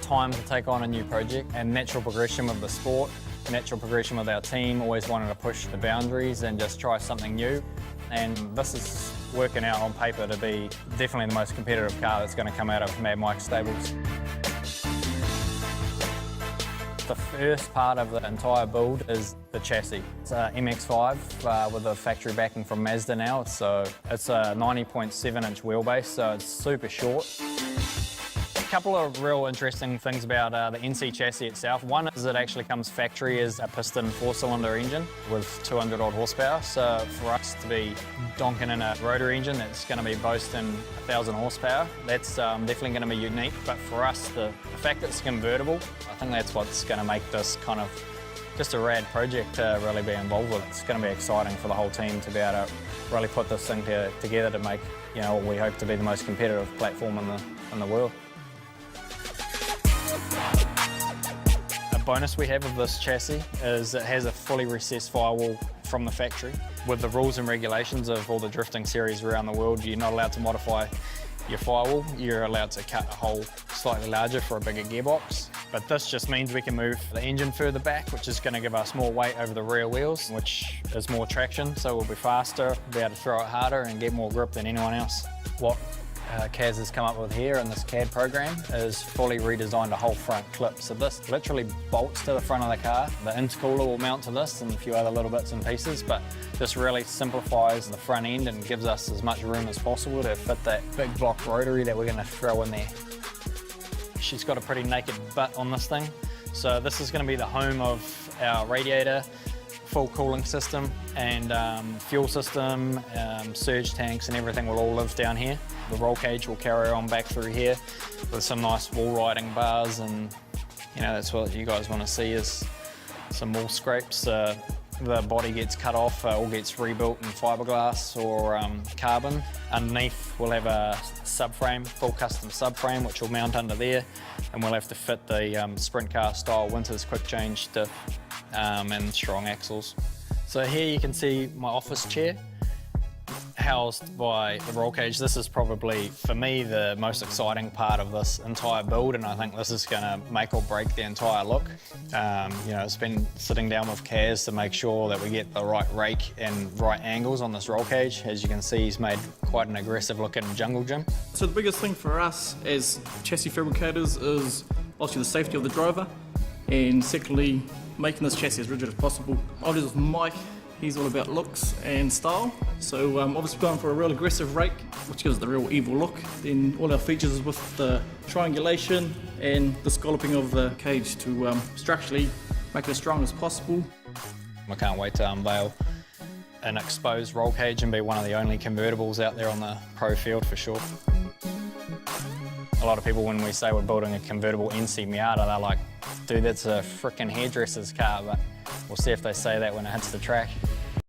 time to take on a new project and natural progression of the sport, natural progression with our team, always wanting to push the boundaries and just try something new. And this is working out on paper to be definitely the most competitive car that's going to come out of Mad Mike's stables. The first part of the entire build is the chassis. It's a MX-5 with a factory backing from Mazda now, so it's a 90.7-inch wheelbase, so it's super short. A couple of real interesting things about the NC chassis itself. One is it actually comes factory as a piston 4-cylinder engine with 200 odd horsepower. So for us to be donking in a rotary engine that's going to be boasting 1,000 horsepower, that's definitely going to be unique. But for us, the fact that it's convertible, I think that's what's going to make this kind of just a rad project to really be involved with. It's going to be exciting for the whole team to be able to really put this thing together to make, you know, what we hope to be the most competitive platform in the world. A bonus we have of this chassis is it has a fully recessed firewall from the factory. With the rules and regulations of all the drifting series around the world, you're not allowed to modify your firewall. You're allowed to cut a hole slightly larger for a bigger gearbox. But this just means we can move the engine further back, which is going to give us more weight over the rear wheels, which is more traction, so we'll be faster, be able to throw it harder and get more grip than anyone else. What Kaz has come up with here in this CAD program is fully redesigned a whole front clip. So this literally bolts to the front of the car. The intercooler will mount to this and a few other little bits and pieces, but this really simplifies the front end and gives us as much room as possible to fit that big block rotary that we're going to throw in there. She's got a pretty naked butt on this thing. So this is going to be the home of our radiator, full cooling system and fuel system, surge tanks and everything will all live down here. The roll cage will carry on back through here with some nice wall riding bars, and you know, that's what you guys want to see is some wall scrapes. The body gets cut off, all gets rebuilt in fiberglass or carbon. Underneath we'll have a subframe, full custom subframe, which will mount under there, and we'll have to fit the sprint car style Winters quick change diff and strong axles. So here you can see my office chair housed by the roll cage. This is probably, for me, the most exciting part of this entire build, and I think this is going to make or break the entire look. You know, it's been sitting down with Kaz to make sure that we get the right rake and right angles on this roll cage. As you can see, he's made quite an aggressive looking jungle gym. So the biggest thing for us as chassis fabricators is obviously the safety of the driver, and secondly, making this chassis as rigid as possible. Obviously with Mike, he's all about looks and style, so obviously going for a real aggressive rake, which gives the real evil look. Then all our features is with the triangulation and the scalloping of the cage to structurally make it as strong as possible. I can't wait to unveil an exposed roll cage and be one of the only convertibles out there on the pro field for sure. A lot of people, when we say we're building a convertible NC Miata, they're like, dude, that's a frickin' hairdresser's car, but we'll see if they say that when it hits the track.